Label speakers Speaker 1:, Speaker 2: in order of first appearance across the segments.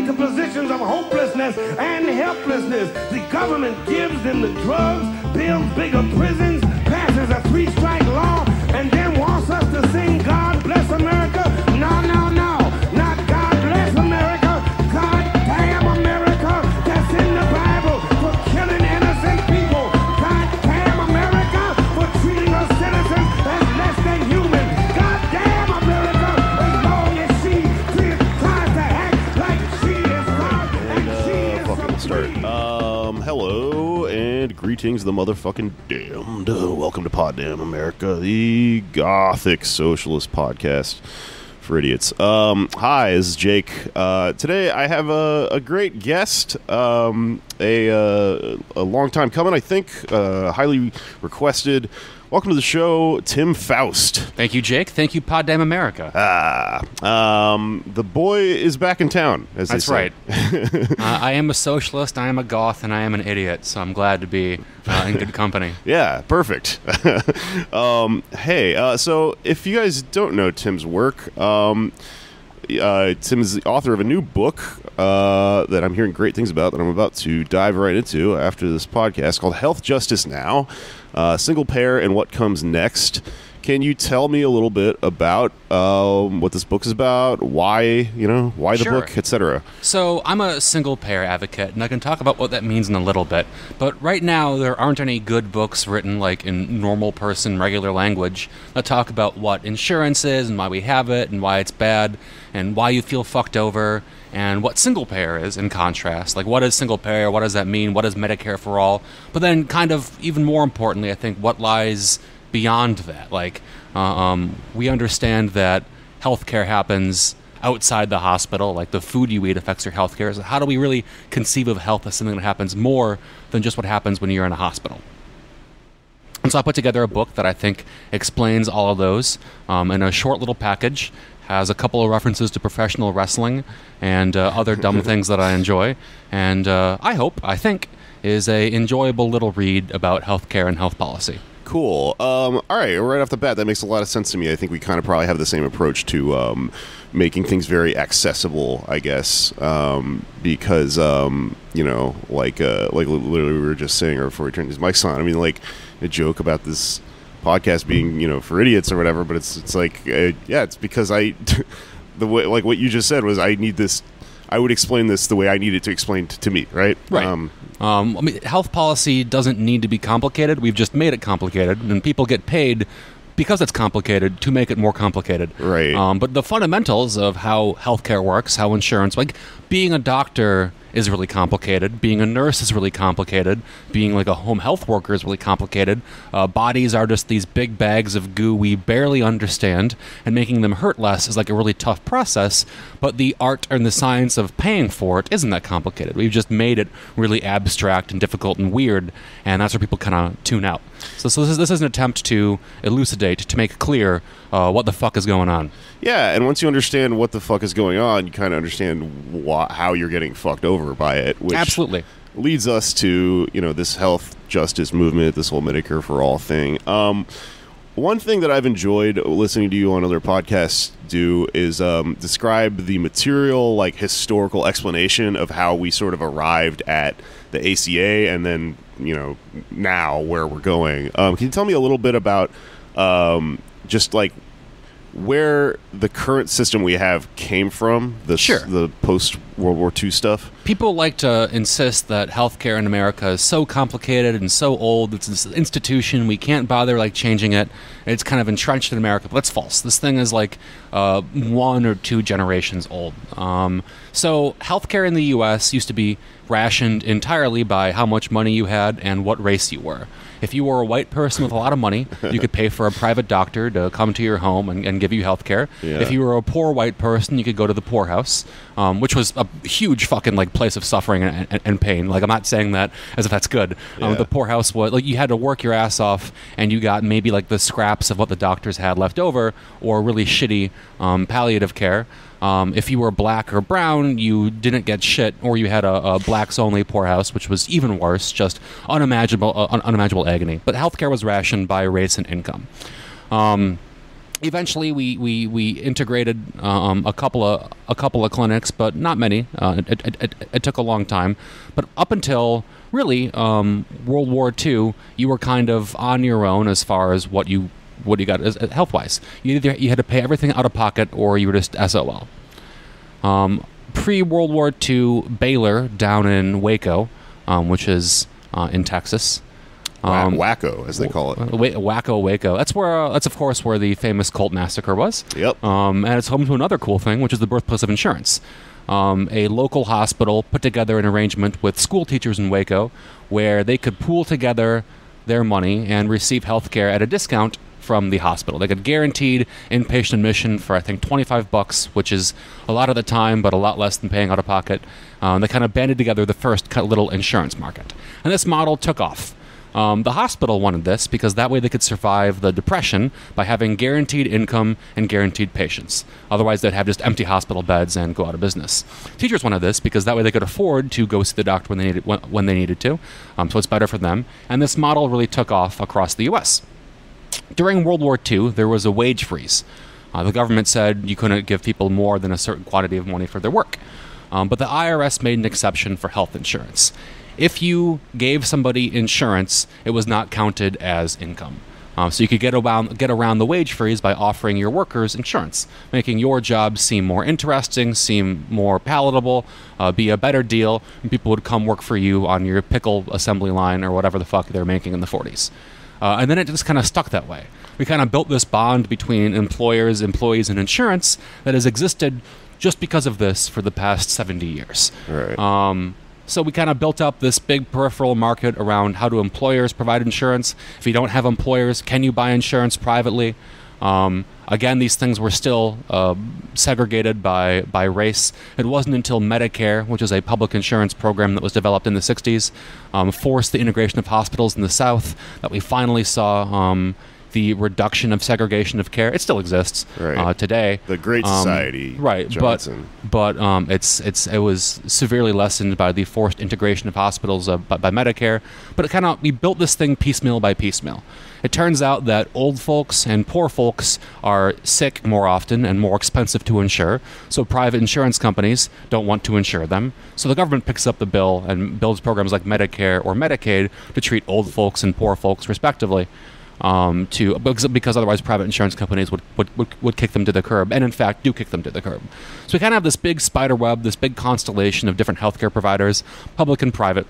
Speaker 1: into positions of hopelessness and helplessness. The government gives them the drugs, builds bigger prisons, passes a 3-strike law, and then wants us to sing God Bless America. No, no, no, not God Bless America. God damn America. That's in the Bible for killing innocent people. God damn America for treating us citizens as less than human. God damn America as long as she tries to act like she is God and she is
Speaker 2: Fucking start. Hello and greetings, the motherfucking damned. Welcome to Pod Damn America, the Gothic Socialist podcast for idiots. Hi, this is Jake. Today I have a great guest, a long time coming, I think, highly requested. Welcome to the show, Tim Faust.
Speaker 3: Thank you, Jake. Thank you, Pod Damn America.
Speaker 2: The boy is back in town, as
Speaker 3: That's
Speaker 2: they say.
Speaker 3: right. I am a socialist, I am a goth, and I am an idiot, so I'm glad to be in good company.
Speaker 2: Yeah, perfect. Hey, so if you guys don't know Tim's work, Tim is the author of a new book that I'm hearing great things about that I'm about to dive right into after this podcast called Health Justice Now, Singlepayer and What Comes Next. Can you tell me a little bit about what this book is about, why the
Speaker 3: Sure.
Speaker 2: book, etc.?
Speaker 3: So I'm a single-payer advocate, and I can talk about what that means in a little bit. But right now, there aren't any good books written like in normal person, regular language that talk about what insurance is and why we have it and why it's bad and why you feel fucked over and what single-payer is in contrast. Like, what is single-payer? What does that mean? What is Medicare for all? But then kind of even more importantly, I think, what lies beyond that. Like, we understand that healthcare happens outside the hospital, like the food you eat affects your healthcare. So how do we really conceive of health as something that happens more than just what happens when you're in a hospital? And so I put together a book that I think explains all of those in a short little package. Has a couple of references to professional wrestling and other dumb things that I enjoy. And I think, is a enjoyable little read about healthcare and health policy.
Speaker 2: Cool. All right, right off the bat, that makes a lot of sense to me. I think we kind of probably have the same approach to making things very accessible, I guess, because, like literally we were just saying before we turned these mics on, I mean, like, a joke about this podcast being, for idiots or whatever, but it's like, it's because the way, like what you just said was I need this, I would explain this the way I need it to explain to me, right?
Speaker 3: Right. I mean, health policy doesn't need to be complicated. We've just made it complicated, and people get paid because it's complicated to make it more complicated.
Speaker 2: Right.
Speaker 3: But the fundamentals of how healthcare works, how insurance, like being a doctor is really complicated. Being a nurse is really complicated. Being like a home health worker is really complicated. Bodies are just these big bags of goo we barely understand, and making them hurt less is like a really tough process, but the art and the science of paying for it isn't that complicated. We've just made it really abstract and difficult and weird, and that's where people kind of tune out. So this is an attempt to elucidate, to make clear what the fuck is going on.
Speaker 2: Yeah, and once you understand what the fuck is going on, you kind of understand how you're getting fucked over by it, which
Speaker 3: Absolutely
Speaker 2: leads us to, this health justice movement, this whole Medicare for all thing. One thing that I've enjoyed listening to you on other podcasts do is describe the material, like historical explanation of how we sort of arrived at the ACA and then, now where we're going. Can you tell me a little bit about just like where the current system we have came from, the post-World War II stuff?
Speaker 3: People like to insist that healthcare in America is so complicated and so old. It's this institution, we can't bother changing it. It's kind of entrenched in America, but that's false. This thing is like 1 or 2 generations old. So healthcare in the U.S. used to be rationed entirely by how much money you had and what race you were. If you were a white person with a lot of money, you could pay for a private doctor to come to your home and give you health care.
Speaker 2: Yeah.
Speaker 3: If you were a poor white person, you could go to the poorhouse, which was a huge fucking place of suffering and pain. Like, I'm not saying that as if that's good.
Speaker 2: Yeah.
Speaker 3: The poorhouse was you had to work your ass off, and you got maybe the scraps of what the doctors had left over, or really shitty palliative care. If you were black or brown, you didn't get shit, or you had a blacks-only poorhouse, which was even worse, just unimaginable agony. But healthcare was rationed by race and income. Eventually, we integrated a couple of clinics, but not many. It took a long time, but up until really World War II, you were kind of on your own as far as what you got health wise. You had to pay everything out of pocket, or you were just SOL. Pre-World War II, Baylor down in Waco, which is in Texas.
Speaker 2: Wacko, as they call it.
Speaker 3: Wacko, Waco. That's of course where the famous Colt massacre was.
Speaker 2: Yep.
Speaker 3: And it's home to another cool thing, which is the birthplace of insurance. A local hospital put together an arrangement with school teachers in Waco where they could pool together their money and receive health care at a discount from the hospital. They got guaranteed inpatient admission for, I think, $25, which is a lot at the time, but a lot less than paying out of pocket. They kind of banded together the first little insurance market. And this model took off. The hospital wanted this because that way they could survive the Depression by having guaranteed income and guaranteed patients. Otherwise, they'd have just empty hospital beds and go out of business. Teachers wanted this because that way they could afford to go see the doctor when they needed to. So it's better for them. And this model really took off across the U.S. During World War II, there was a wage freeze. The government said you couldn't give people more than a certain quantity of money for their work. But the IRS made an exception for health insurance. If you gave somebody insurance, it was not counted as income. So you could get around the wage freeze by offering your workers insurance, making your job seem more interesting, seem more palatable, be a better deal, and people would come work for you on your pickle assembly line or whatever the fuck they're making in the 40s. And then it just kind of stuck that way. We kind of built this bond between employers, employees, and insurance that has existed just because of this for the past 70 years.
Speaker 2: Right.
Speaker 3: So we kind of built up this big peripheral market around how do employers provide insurance. If you don't have employers, can you buy insurance privately? Again, these things were still segregated by race. It wasn't until Medicare, which is a public insurance program that was developed in the 60s, forced the integration of hospitals in the South, that we finally saw the reduction of segregation of care. It still exists today. The
Speaker 2: Great Society,
Speaker 3: right?
Speaker 2: Johnson.
Speaker 3: But it was severely lessened by the forced integration of hospitals by Medicare. But we built this thing piecemeal by piecemeal. It turns out that old folks and poor folks are sick more often and more expensive to insure, so private insurance companies don't want to insure them. So the government picks up the bill and builds programs like Medicare or Medicaid to treat old folks and poor folks respectively. Because otherwise private insurance companies would kick them to the curb, and in fact do kick them to the curb. So we kind of have this big spider web, this big constellation of different healthcare providers, public and private.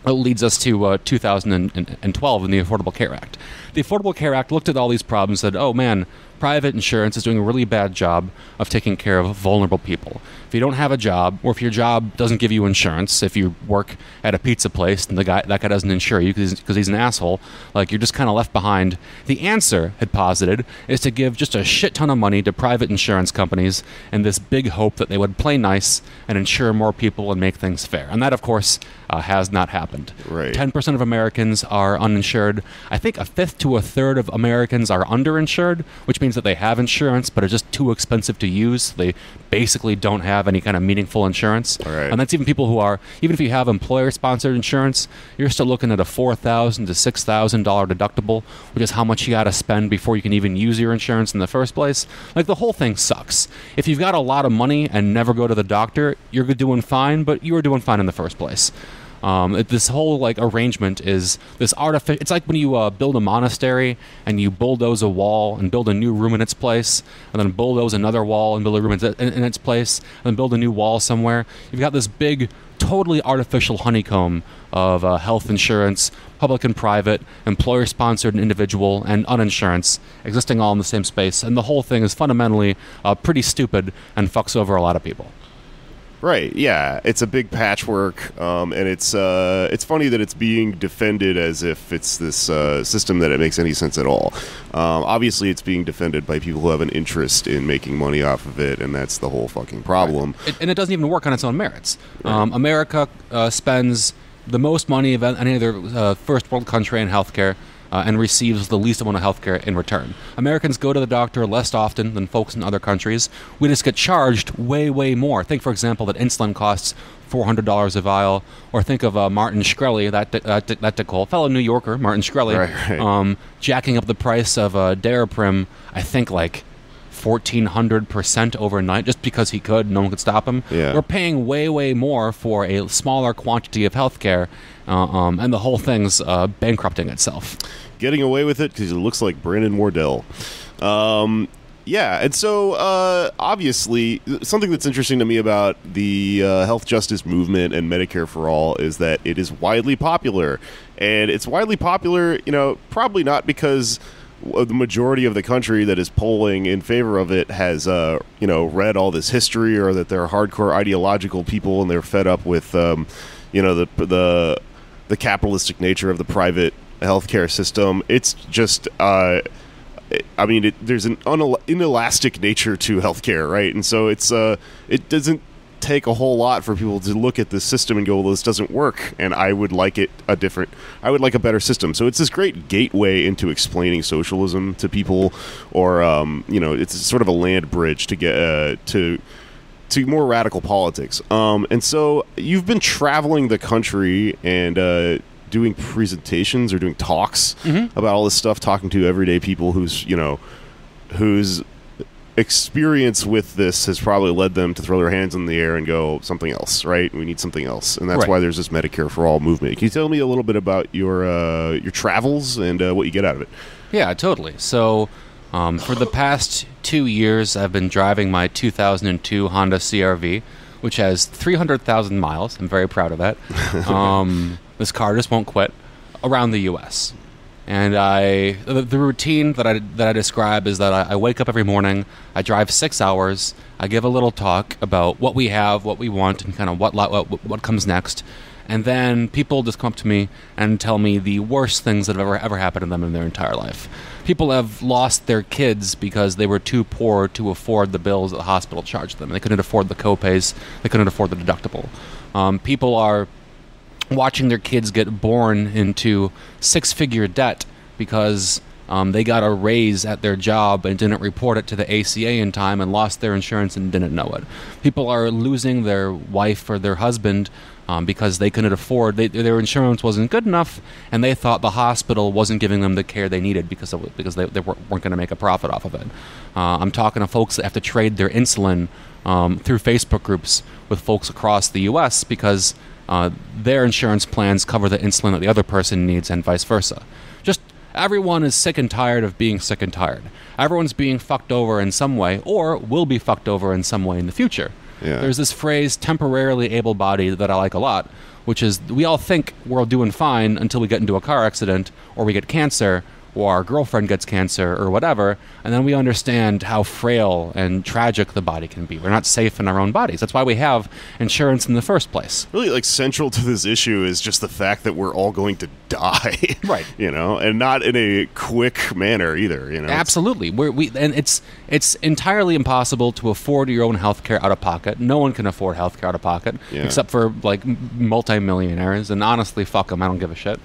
Speaker 3: It leads us to 2012 and the Affordable Care Act. The Affordable Care Act looked at all these problems and said, oh man, private insurance is doing a really bad job of taking care of vulnerable people. If you don't have a job, or if your job doesn't give you insurance, if you work at a pizza place and that guy doesn't insure you because he's an asshole, like you're just kind of left behind. The answer, it posited, is to give just a shit ton of money to private insurance companies in this big hope that they would play nice and insure more people and make things fair. And that, of course, has not happened.
Speaker 2: Right.
Speaker 3: 10% of Americans are uninsured. I think a fifth to a third of Americans are underinsured, which means that they have insurance, but it's just too expensive to use. They basically don't have any kind of meaningful insurance.
Speaker 2: Right.
Speaker 3: And that's even people who are, even if you have employer-sponsored insurance, you're still looking at a $4,000 to $6,000 deductible, which is how much you got to spend before you can even use your insurance in the first place. Like, the whole thing sucks. If you've got a lot of money and never go to the doctor, you're doing fine, but you were doing fine in the first place. This whole arrangement is this artificial. It's like when you build a monastery and you bulldoze a wall and build a new room in its place, and then bulldoze another wall and build a room in its place, and then build a new wall somewhere. You've got this big, totally artificial honeycomb of health insurance, public and private, employer-sponsored and individual, and uninsurance existing all in the same space, and the whole thing is fundamentally pretty stupid and fucks over a lot of people.
Speaker 2: Right, yeah. It's a big patchwork, and it's funny that it's being defended as if it's this system that it makes any sense at all. Obviously, it's being defended by people who have an interest in making money off of it, and that's the whole fucking problem.
Speaker 3: Right. And it doesn't even work on its own merits.
Speaker 2: Right.
Speaker 3: America spends the most money of any other first world country in healthcare. and receives the least amount of healthcare in return. Americans go to the doctor less often than folks in other countries. We just get charged way, way more. Think, for example, that insulin costs $400 a vial, or think of Martin Shkreli, that Nicole, fellow New Yorker, Martin Shkreli,
Speaker 2: Right.
Speaker 3: jacking up the price of Daraprim, I think like 1,400% overnight, just because he could. No one could stop him.
Speaker 2: Yeah.
Speaker 3: We're paying way, way more for a smaller quantity of healthcare, and the whole thing's bankrupting itself.
Speaker 2: Getting away with it because it looks like Brandon Wardell. Yeah, and so obviously something that's interesting to me about the health justice movement and Medicare for All is that it is widely popular. And it's widely popular, probably not because the majority of the country that is polling in favor of it has, read all this history, or that they're hardcore ideological people and they're fed up with, the capitalistic nature of the private healthcare system. It's just, there's an inelastic nature to healthcare, right? And so it doesn't take a whole lot for people to look at this system and go, well, this doesn't work, and I would like a better system. So it's this great gateway into explaining socialism to people, or it's sort of a land bridge to get to more radical politics. And so you've been traveling the country and doing presentations or doing talks about all this stuff, talking to everyday people whose experience with this has probably led them to throw their hands in the air and go, something else, right? We need something else. And that's why there's this Medicare for All movement. Can you tell me a little bit about your travels and what you get out of it?
Speaker 3: Yeah, totally. So for the past 2 years, I've been driving my 2002 Honda CR-V, which has 300,000 miles. I'm very proud of that. This car just won't quit, around the U.S. And the routine that I describe is that I wake up every morning, I drive 6 hours, I give a little talk about what we have, what we want, and kind of what comes next. And then people just come up to me and tell me the worst things that have ever happened to them in their entire life. People have lost their kids because they were too poor to afford the bills that the hospital charged them. They couldn't afford the co-pays, they couldn't afford the deductible. People are watching their kids get born into six-figure debt because they got a raise at their job and didn't report it to the ACA in time and lost their insurance and didn't know it. People are losing their wife or their husband because they couldn't afford, their insurance wasn't good enough, and they thought the hospital wasn't giving them the care they needed because they weren't going to make a profit off of it. I'm talking to folks that have to trade their insulin through Facebook groups with folks across the U.S. because their insurance plans cover the insulin that the other person needs, and vice versa. Just everyone is sick and tired of being sick and tired. Everyone's being fucked over in some way, or will be fucked over in some way in the future.
Speaker 2: Yeah.
Speaker 3: There's this phrase, temporarily able-bodied, that I like a lot, which is we all think we're doing fine until we get into a car accident, or we get cancer, or our girlfriend gets cancer, or whatever, and then we understand how frail and tragic the body can be. We're not safe in our own bodies. That's why we have insurance in the first place.
Speaker 2: Really, central to this issue is just the fact that we're all going to die.
Speaker 3: Right.
Speaker 2: And not in a quick manner either,
Speaker 3: Absolutely. And it's entirely impossible to afford your own health care out of pocket. No one can afford health care out of pocket, except for, multimillionaires, and honestly, fuck them, I don't give a shit.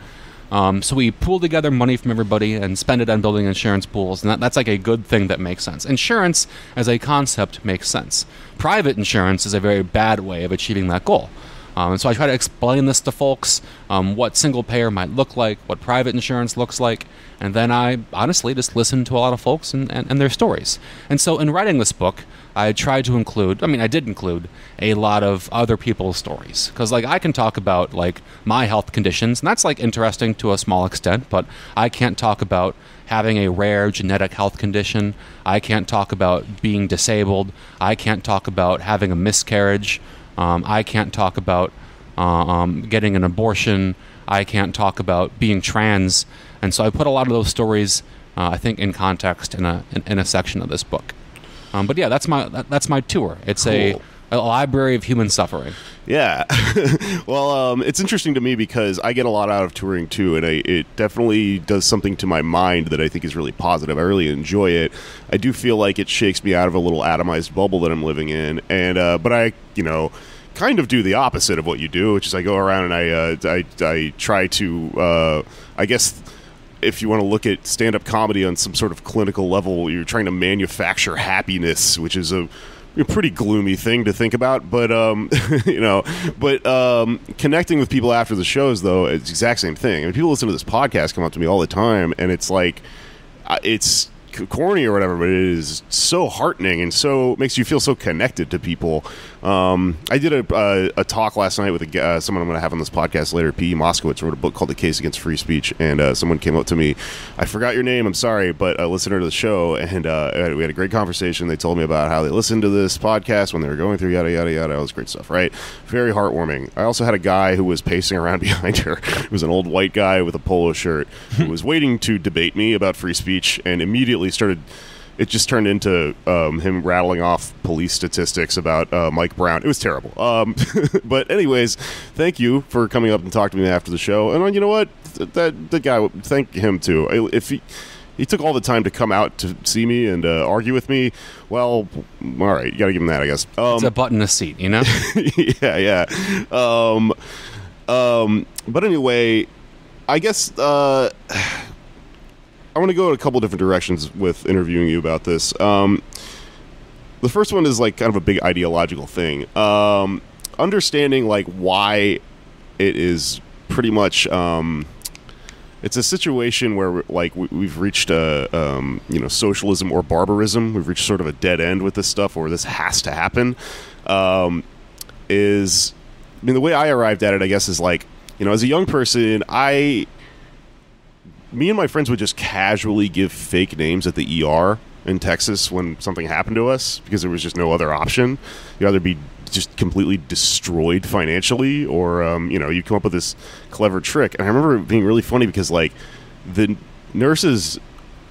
Speaker 3: So we pool together money from everybody and spend it on building insurance pools, and that's like a good thing that makes sense. Insurance as a concept makes sense. Private insurance is a very bad way of achieving that goal. And so I try to explain this to folks, what single payer might look like, what private insurance looks like, and then I honestly just listen to a lot of folks and their stories. And so in writing this book, I tried to include, I did include a lot of other people's stories. Because, I can talk about, my health conditions, and that's, interesting to a small extent, but I can't talk about having a rare genetic health condition. I can't talk about being disabled. I can't talk about having a miscarriage. I can't talk about getting an abortion. I can't talk about being trans. And so I put a lot of those stories, I think, in context in a section of this book. But yeah, that's my tour. It's
Speaker 2: cool.
Speaker 3: a library of human suffering.
Speaker 2: Yeah. Well, it's interesting to me because I get a lot out of touring too, and it definitely does something to my mind that I think is really positive. I really enjoy it. I do feel like it shakes me out of a little atomized bubble that I'm living in, and but I, kind of do the opposite of what you do, which is I go around and I try to, I guess, if you want to look at stand-up comedy on some sort of clinical level, you're trying to manufacture happiness, which is a pretty gloomy thing to think about, but connecting with people after the shows, though, it's the exact same thing. I mean, people listen to this podcast, come up to me all the time, and it's like, it's corny or whatever, but it is so heartening and so makes you feel so connected to people. I did a talk last night with someone I'm going to have on this podcast later. P.E. Moskowitz wrote a book called The Case Against Free Speech, and someone came up to me. I forgot your name, I'm sorry, but a listener to the show, and we had a great conversation. They told me about how they listened to this podcast when they were going through yada, yada, yada. All this great stuff, right? Very heartwarming. I also had a guy who was pacing around behind her. It was an old white guy with a polo shirt who was waiting to debate me about free speech, and immediately it just turned into him rattling off police statistics about Mike Brown. It was terrible. But anyways, thank you for coming up and talking to me after the show. And you know what? That guy, thank him too. If he took all the time to come out to see me and argue with me, well, all right, you got to give him that, I guess.
Speaker 3: It's a butt in a seat, you know?
Speaker 2: Yeah. But anyway, I guess... I want to go in a couple different directions with interviewing you about this. The first one is like kind of a big ideological thing. Understanding like why it is pretty much it's a situation where like we've reached socialism or barbarism. We've reached sort of a dead end with this stuff, or this has to happen. The way I arrived at it, I guess, is like, as a young person, me and my friends would just casually give fake names at the ER in Texas when something happened to us, because there was just no other option. You'd either be just completely destroyed financially, or you come up with this clever trick. And I remember it being really funny because like the nurses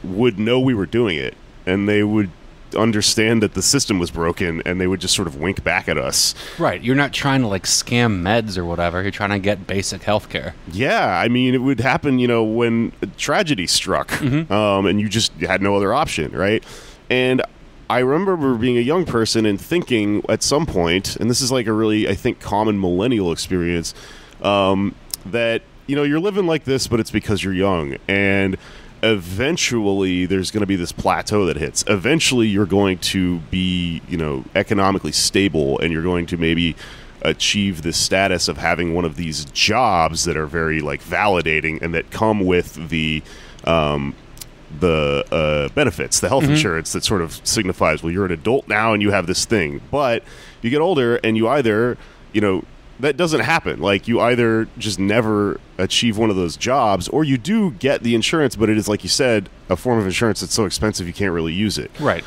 Speaker 2: would know we were doing it, and they would understand that the system was broken, and they would just sort of wink back at us.
Speaker 3: Right. You're not trying to like scam meds or whatever. You're trying to get basic health care.
Speaker 2: Yeah. I mean, it would happen, when a tragedy struck, and you just had no other option, right? And I remember being a young person and thinking at some point, and this is like a really, I think, common millennial experience, that, you're living like this, but it's because you're young. And eventually there's going to be this plateau that hits. Eventually you're going to be, economically stable, and you're going to maybe achieve the status of having one of these jobs that are very like validating and that come with the benefits, the health insurance that sort of signifies, well, you're an adult now and you have this thing. But you get older and you either, that doesn't happen. Like, you either just never achieve one of those jobs, or you do get the insurance, but it is, like you said, a form of insurance that's so expensive you can't really use it.
Speaker 3: Right.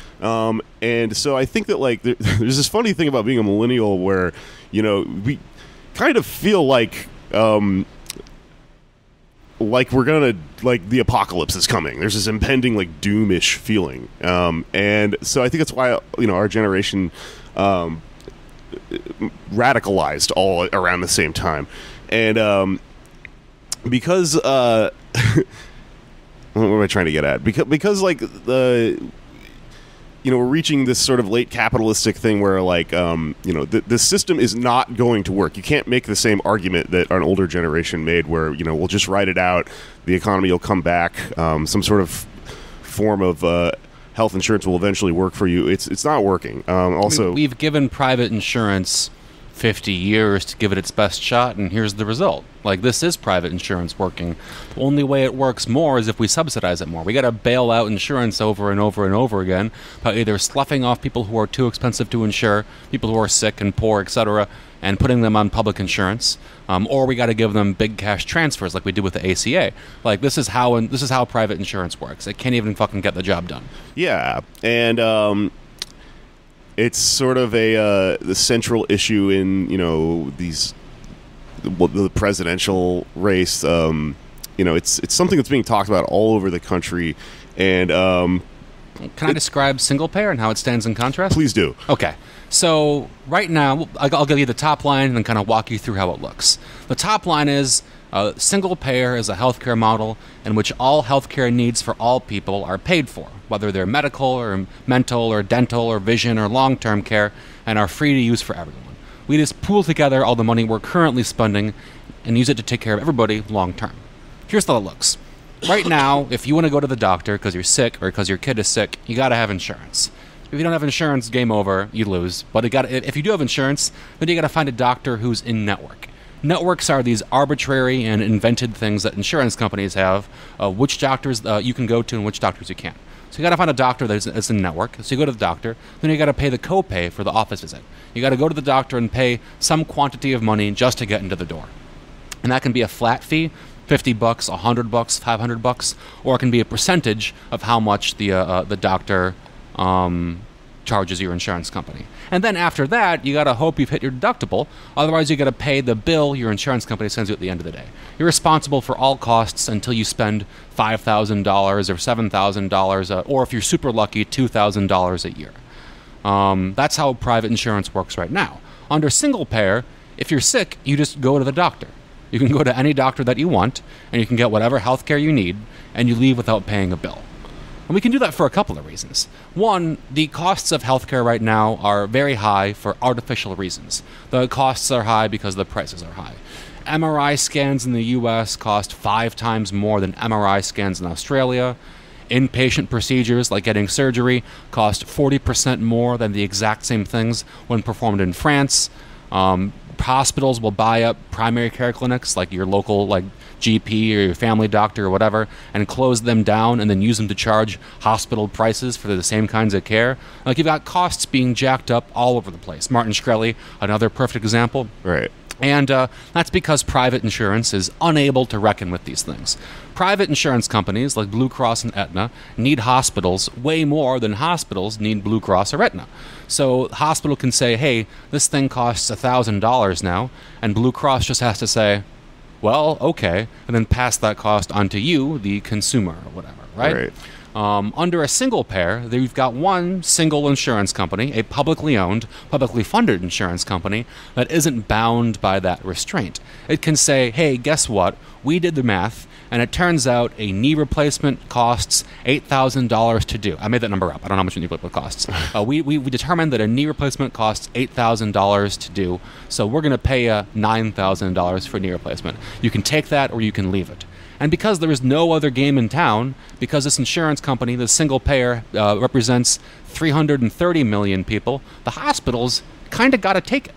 Speaker 2: And so I think that, like, there's this funny thing about being a millennial where, we kind of feel like we're gonna, like, the apocalypse is coming. There's this impending, like, doomish feeling. And so I think that's why, our generation... radicalized all around the same time. And because what am I trying to get at? Because like we're reaching this sort of late capitalistic thing where like the system is not going to work. You can't make the same argument that an older generation made where we'll just ride it out, the economy will come back, some sort of form of health insurance will eventually work for you. It's not working. Also,
Speaker 3: we've given private insurance 50 years to give it its best shot, and here's the result. Like, this is private insurance working. The only way it works more is if we subsidize it more. We got to bail out insurance over and over and over again by either sloughing off people who are too expensive to insure, people who are sick and poor, etc., and putting them on public insurance, or we got to give them big cash transfers like we did with the ACA. Like, this is how private insurance works. It can't even fucking get the job done.
Speaker 2: Yeah, and it's sort of the central issue in the presidential race. It's something that's being talked about all over the country, and
Speaker 3: can I describe Singlepayer and how it stands in contrast?
Speaker 2: Please do.
Speaker 3: Okay. So right now, I'll give you the top line and then kind of walk you through how it looks. The top line is Singlepayer is a healthcare model in which all healthcare needs for all people are paid for, whether they're medical or mental or dental or vision or long-term care, and are free to use for everyone. We just pool together all the money we're currently spending and use it to take care of everybody long-term. Here's how it looks. right now, if you want to go to the doctor because you're sick or because your kid is sick, you got to have insurance. If you don't have insurance, game over, you lose. But if you do have insurance, then you got to find a doctor who's in network. Networks are these arbitrary and invented things that insurance companies have, which doctors you can go to and which doctors you can't. So you got to find a doctor that's in network. So you go to the doctor, then you got to pay the copay for the office visit. You got to go to the doctor and pay some quantity of money just to get into the door. And that can be a flat fee, $50, $100, $500, or it can be a percentage of how much the doctor charges your insurance company. And then after that, you got to hope you've hit your deductible. Otherwise, you got to pay the bill your insurance company sends you at the end of the day. You're responsible for all costs until you spend $5,000 or $7,000, or if you're super lucky, $2,000 a year. That's how private insurance works right now. Under single payer, if you're sick, you just go to the doctor. You can go to any doctor that you want, and you can get whatever health care you need, and you leave without paying a bill. And we can do that for a couple of reasons. One, the costs of healthcare right now are very high for artificial reasons. The costs are high because the prices are high. MRI scans in the US cost 5 times more than MRI scans in Australia. Inpatient procedures like getting surgery cost 40% more than the exact same things when performed in France. Hospitals will buy up primary care clinics like your local GP or your family doctor or whatever and close them down and then use them to charge hospital prices for the same kinds of care. Like, you've got costs being jacked up all over the place. Martin Shkreli, another perfect example.
Speaker 2: Right.
Speaker 3: And that's because private insurance is unable to reckon with these things. Private insurance companies like Blue Cross and Aetna need hospitals way more than hospitals need Blue Cross or Aetna. So the hospital can say, hey, this thing costs $1,000 now, and Blue Cross just has to say, well, okay, and then pass that cost on to you, the consumer or whatever, right? Under a single payer, you've got one single insurance company, a publicly owned, publicly funded insurance company that isn't bound by that restraint. It can say, hey, guess what? We did the math, and it turns out a knee replacement costs $8,000 to do. I made that number up. I don't know how much a knee replacement costs. We determined that a knee replacement costs $8,000 to do, so we're going to pay you $9,000 for a knee replacement. You can take that or you can leave it. And because there is no other game in town, because this insurance company, the single payer, represents 330 million people, the hospitals kind of got to take it.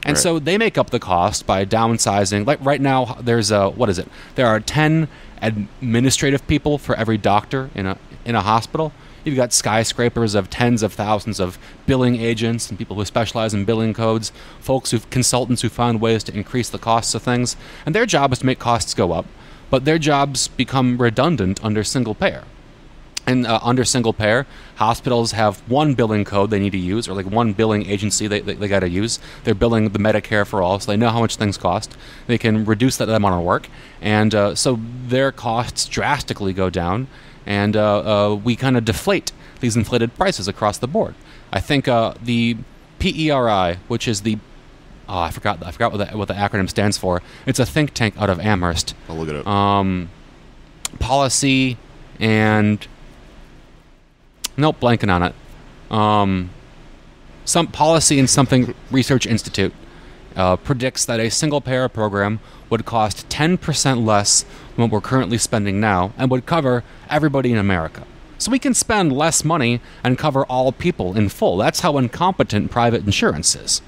Speaker 3: And so they make up the cost by downsizing. Like right now, there's there are 10 administrative people for every doctor in a hospital. You've got skyscrapers of tens of thousands of billing agents and people who specialize in billing codes, consultants who find ways to increase the costs of things. And their job is to make costs go up, but their jobs become redundant under single payer. And under single payer, hospitals have one billing code they need to use, or like one billing agency they got to use. They're billing the Medicare for all, so they know how much things cost. They can reduce that amount of work, and so their costs drastically go down, and we kind of deflate these inflated prices across the board. I think the PERI, which is the I forgot what the acronym stands for. It's a think tank out of Amherst.
Speaker 2: I'll look it up.
Speaker 3: Policy and blanking on it. Some policy and something research institute predicts that a single payer program would cost 10% less than what we're currently spending now and would cover everybody in America. So we can spend less money and cover all people in full. That's how incompetent private insurance is.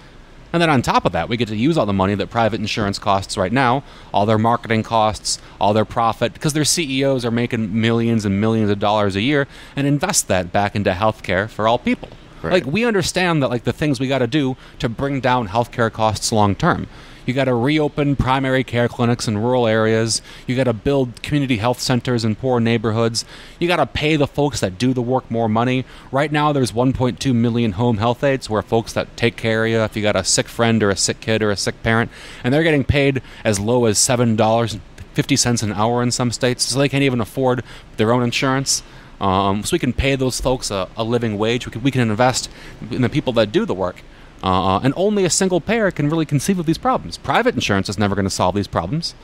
Speaker 3: And then on top of that, we get to use all the money that private insurance costs right now, all their marketing costs, all their profit, because their CEOs are making millions and millions of dollars a year, and invest that back into healthcare for all people.
Speaker 2: Right.
Speaker 3: Like, we understand that, like, the things we got to do to bring down healthcare costs long term. You got to reopen primary care clinics in rural areas. You got to build community health centers in poor neighborhoods. You got to pay the folks that do the work more money. Right now, there's 1.2 million home health aides, where folks that take care of you if you got a sick friend or a sick kid or a sick parent, and they're getting paid as low as $7.50 an hour in some states, so they can't even afford their own insurance. So we can pay those folks a living wage. We can invest in the people that do the work. And only a single payer can really conceive of these problems. Private insurance is never going to solve these problems.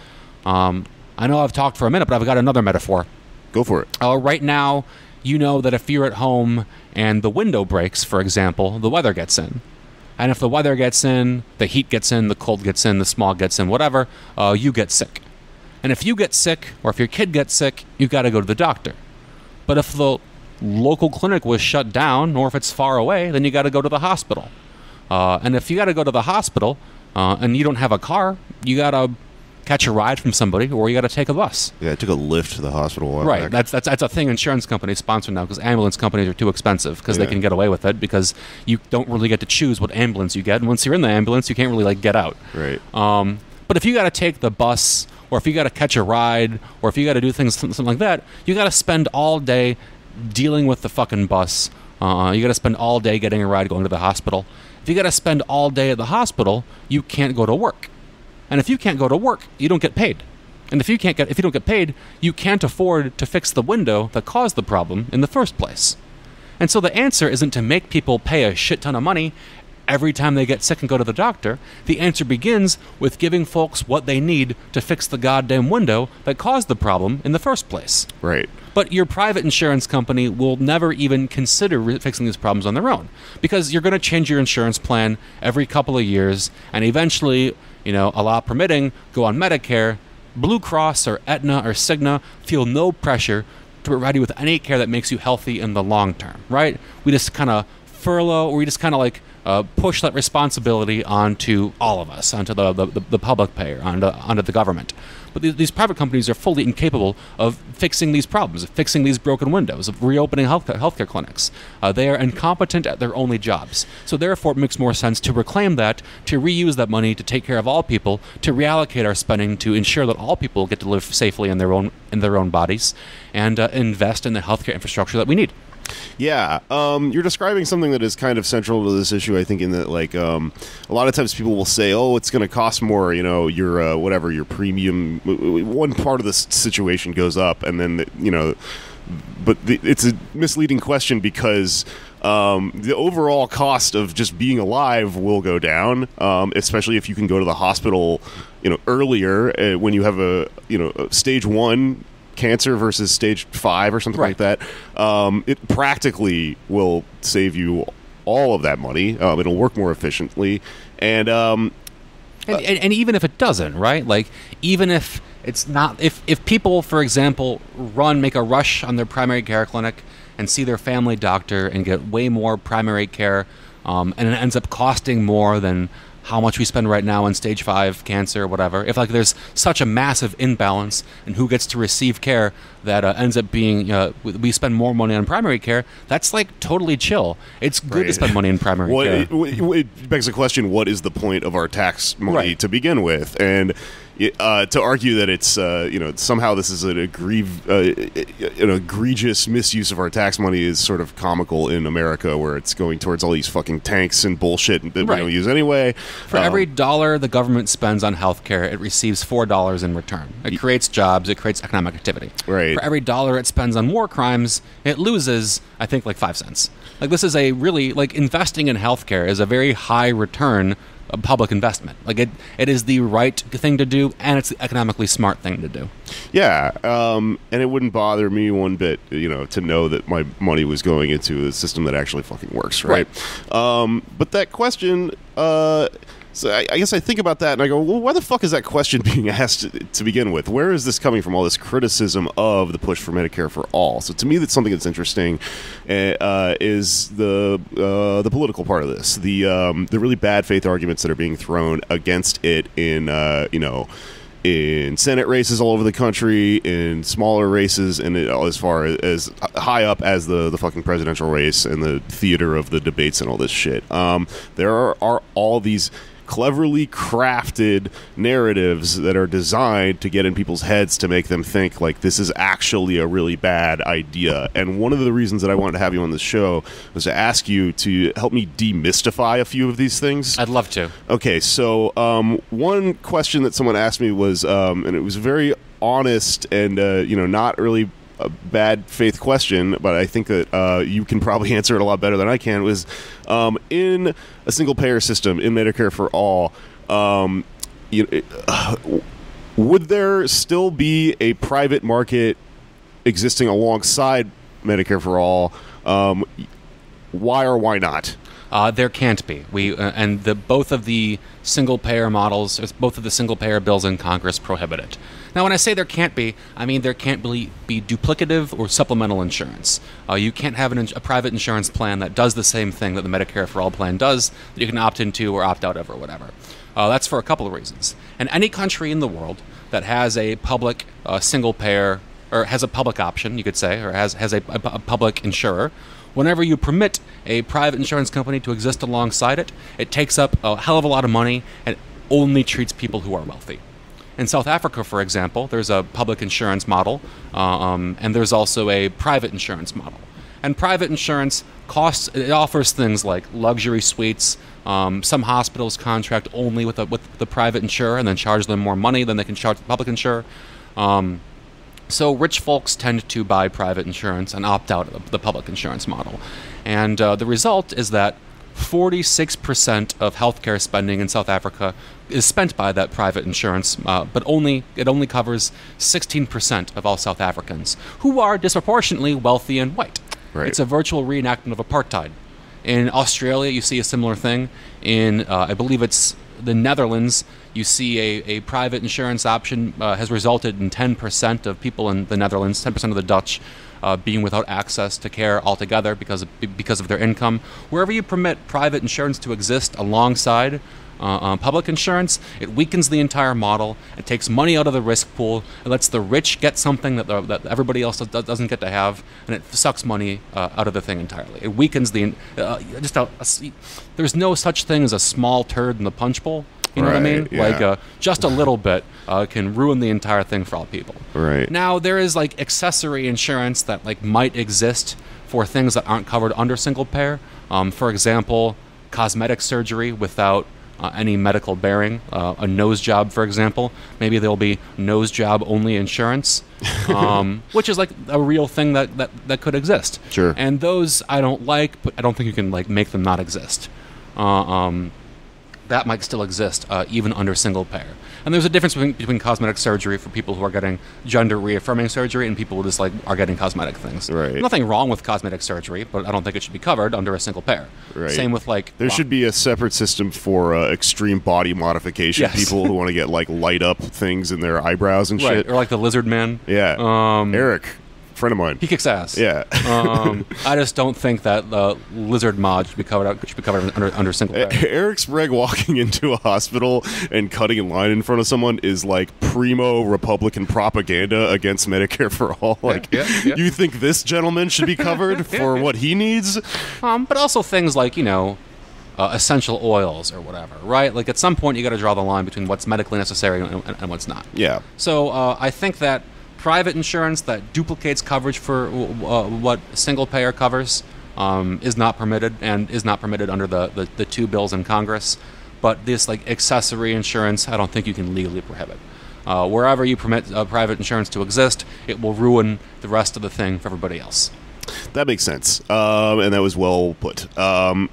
Speaker 3: I know I've talked for a minute, but I've got another metaphor.
Speaker 2: Go for it.
Speaker 3: Right now, you know that if you're at home and the window breaks, for example, the weather gets in. And if the weather gets in, the heat gets in, the cold gets in, the smog gets in, whatever, you get sick. And if you get sick, or if your kid gets sick, you got to go to the doctor. But if the local clinic was shut down, or if it's far away, then you got to go to the hospital. And if you got to go to the hospital and you don't have a car, you got to catch a ride from somebody, or you got to take a bus.
Speaker 2: Yeah, I took a lift to the hospital.
Speaker 3: Right. That's a thing insurance companies sponsor now, because ambulance companies are too expensive because they can get away with it, because you don't really get to choose what ambulance you get. And once you're in the ambulance, you can't really get out.
Speaker 2: Right.
Speaker 3: But if you got to take the bus, or if you got to catch a ride, or if you got to do things something like that, you got to spend all day dealing with the fucking bus. You got to spend all day getting a ride going to the hospital. If you got to spend all day at the hospital, you can't go to work. And if you can't go to work, you don't get paid. And if you don't get paid, you can't afford to fix the window that caused the problem in the first place. And so the answer isn't to make people pay a shit ton of money every time they get sick and go to the doctor. The answer begins with giving folks what they need to fix the goddamn window that caused the problem in the first place.
Speaker 2: Right.
Speaker 3: But your private insurance company will never even consider fixing these problems on their own, because you're going to change your insurance plan every couple of years, and eventually, Allah permitting, go on Medicare. Blue Cross or Aetna or Cigna feel no pressure to provide you with any care that makes you healthy in the long term, right? We just kind of furlough, or we just kind of push that responsibility onto all of us, onto the public payer, onto the government. But these private companies are fully incapable of fixing these problems, of fixing these broken windows, of reopening healthcare clinics. They are incompetent at their only jobs. So therefore, it makes more sense to reclaim that, to reuse that money, to take care of all people, to reallocate our spending, to ensure that all people get to live safely in their own bodies, and invest in the healthcare infrastructure that we need.
Speaker 2: Yeah, you're describing something that is kind of central to this issue, I think, in that, a lot of times people will say, oh, it's going to cost more, your your premium, one part of the situation goes up, and then, but it's a misleading question, because the overall cost of just being alive will go down, especially if you can go to the hospital, earlier, when you have a stage 1 cancer versus stage 5 or something like that. It practically will save you all of that money. It'll work more efficiently, and
Speaker 3: even if it doesn't, right? Like, even if it's not, if people, for example, make a rush on their primary care clinic and see their family doctor and get way more primary care, and it ends up costing more than how much we spend right now on stage 5 cancer or whatever, if there's such a massive imbalance in who gets to receive care that ends up being, we spend more money on primary care, that's totally chill. It's good to spend money in primary care.
Speaker 2: It begs the question, what is the point of our tax money to begin with? And to argue that it's somehow this is an egregious misuse of our tax money is sort of comical in America, where it's going towards all these fucking tanks and bullshit that we don't use anyway.
Speaker 3: For every dollar the government spends on healthcare, it receives $4 in return. It creates jobs, it creates economic activity.
Speaker 2: Right.
Speaker 3: For every dollar it spends on war crimes, it loses, I think, 5 cents. This is a really, investing in healthcare is a very high return public investment. It is the right thing to do, and it's the economically smart thing to do.
Speaker 2: Yeah, and it wouldn't bother me one bit, to know that my money was going into a system that actually fucking works, right? But that question, so I guess I think about that and I go, well, why the fuck is that question being asked to begin with? Where is this coming from, all this criticism of the push for Medicare for all? So to me, that's something that's interesting, is the political part of this, the really bad faith arguments that are being thrown against it in Senate races all over the country, in smaller races, and as far as high up as the fucking presidential race and the theater of the debates and all this shit. There are all these cleverly crafted narratives that are designed to get in people's heads to make them think this is actually a really bad idea. And one of the reasons that I wanted to have you on the show was to ask you to help me demystify a few of these things.
Speaker 3: I'd love to.
Speaker 2: Okay, so one question that someone asked me was, and it was very honest and not really a bad faith question, but I think that you can probably answer it a lot better than I can, was in a single payer system, in Medicare for all, would there still be a private market existing alongside Medicare for all? Why or why not?
Speaker 3: There can't be. Both of the single-payer models, both of the single-payer bills in Congress prohibit it. Now, when I say there can't be, I mean there can't be duplicative or supplemental insurance. You can't have a private insurance plan that does the same thing that the Medicare for All plan does, that you can opt into or opt out of or whatever. That's for a couple of reasons. And any country in the world that has a public single-payer, or has a public option, you could say, or has a public insurer, whenever you permit a private insurance company to exist alongside it, it takes up a hell of a lot of money and only treats people who are wealthy. In South Africa, for example, there's a public insurance model, and there's also a private insurance model. And private insurance it offers things like luxury suites. Some hospitals contract only with the private insurer and then charge them more money than they can charge the public insurer. So rich folks tend to buy private insurance and opt out of the public insurance model. And the result is that 46% of healthcare spending in South Africa is spent by that private insurance, but it only covers 16% of all South Africans, who are disproportionately wealthy and white.
Speaker 2: Right.
Speaker 3: It's a virtual reenactment of apartheid. In Australia, you see a similar thing. In, I believe it's the Netherlands, you see a private insurance option has resulted in 10% of people in the Netherlands, 10% of the Dutch, being without access to care altogether because of their income. Wherever you permit private insurance to exist alongside public insurance, it weakens the entire model. It takes money out of the risk pool. It lets the rich get something that everybody else doesn't get to have, and it sucks money out of the thing entirely. It weakens there's no such thing as a small turd in the punch bowl. You know what I mean?
Speaker 2: Yeah.
Speaker 3: Like just a little bit can ruin the entire thing for all people.
Speaker 2: Right.
Speaker 3: Now there is like accessory insurance that like might exist for things that aren't covered under single payer. For example, cosmetic surgery without any medical bearing. A nose job, for example. Maybe there'll be nose job only insurance, which is like a real thing that could exist.
Speaker 2: Sure.
Speaker 3: And those I don't like, but I don't think you can like make them not exist. That might still exist even under single payer. And there's a difference between cosmetic surgery for people who are getting gender reaffirming surgery and people who just like are getting cosmetic things.
Speaker 2: Right.
Speaker 3: Nothing wrong with cosmetic surgery, but I don't think it should be covered under a single payer.
Speaker 2: Right.
Speaker 3: Same with like
Speaker 2: there should be a separate system for extreme body modification.
Speaker 3: Yes.
Speaker 2: People who want to get like light up things in their eyebrows and
Speaker 3: right,
Speaker 2: shit.
Speaker 3: or like the lizard man.
Speaker 2: Yeah. Eric. Friend of mine.
Speaker 3: He kicks ass.
Speaker 2: Yeah.
Speaker 3: I just don't think that lizard mod should be covered under single payer.
Speaker 2: Eric's reg walking into a hospital and cutting in line in front of someone is like primo Republican propaganda against Medicare for all. Like,
Speaker 3: yeah.
Speaker 2: you think this gentleman should be covered for what he needs?
Speaker 3: But also things like, essential oils or whatever, right? Like at some point you got to draw the line between what's medically necessary and what's not.
Speaker 2: Yeah.
Speaker 3: So I think that private insurance that duplicates coverage for what single payer covers is not permitted, and is not permitted under the two bills in Congress. But this like accessory insurance, I don't think you can legally prohibit. Wherever you permit private insurance to exist, it will ruin the rest of the thing for everybody else.
Speaker 2: That makes sense, and that was well put.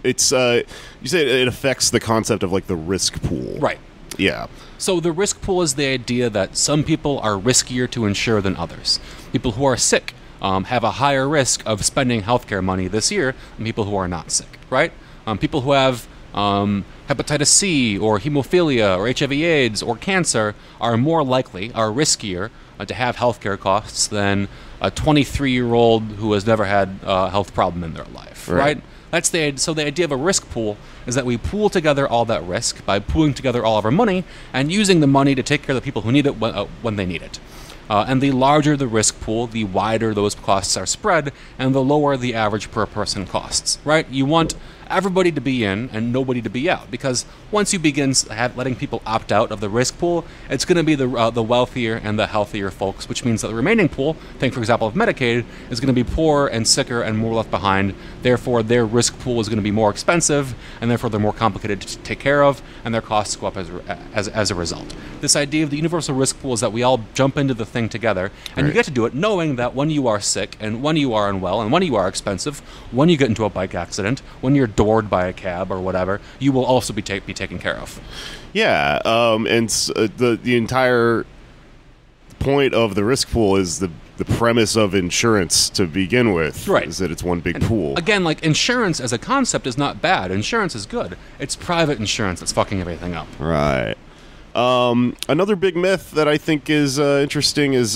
Speaker 2: It's you say it affects the concept of like the risk pool,
Speaker 3: right?
Speaker 2: Yeah.
Speaker 3: So the risk pool is the idea that some people are riskier to insure than others. People who are sick have a higher risk of spending healthcare money this year than people who are not sick, right? People who have hepatitis C or hemophilia or HIV/AIDS or cancer are riskier to have healthcare costs than a 23-year-old who has never had a health problem in their life, right? So the idea of a risk pool is that we pool together all that risk by pooling together all of our money and using the money to take care of the people who need it when they need it. And the larger the risk pool, the wider those costs are spread, and the lower the average per person costs, right? You want everybody to be in and nobody to be out, because once you begin letting people opt out of the risk pool, it's going to be the wealthier and the healthier folks, which means that the remaining pool, think for example of Medicaid, is going to be poorer and sicker and more left behind. Therefore, their risk pool is going to be more expensive, and therefore they're more complicated to take care of, and their costs go up as a result. This idea of the universal risk pool is that we all jump into the thing together, and you get to do it knowing that when you are sick, and when you are unwell, and when you are expensive, when you get into a bike accident, when you're doored by a cab or whatever, you will also be taken care of.
Speaker 2: Yeah, and the entire point of the risk pool is the premise of insurance to begin with,
Speaker 3: right?
Speaker 2: Is that it's one big pool.
Speaker 3: Again, like insurance as a concept is not bad. Insurance is good. It's private insurance that's fucking everything up.
Speaker 2: Right. Another big myth that I think is interesting is,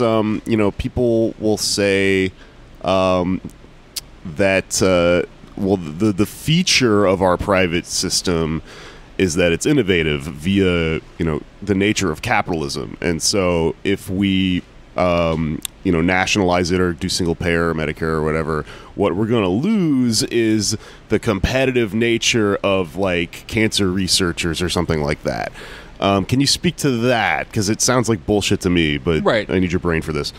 Speaker 2: people will say that, the feature of our private system is that it's innovative via, the nature of capitalism. And so if we, nationalize it or do single payer or Medicare or whatever, what we're going to lose is the competitive nature of, like, cancer researchers or something like that. Can you speak to that? Because it sounds like bullshit to me, but
Speaker 3: right.
Speaker 2: I need your brain for this.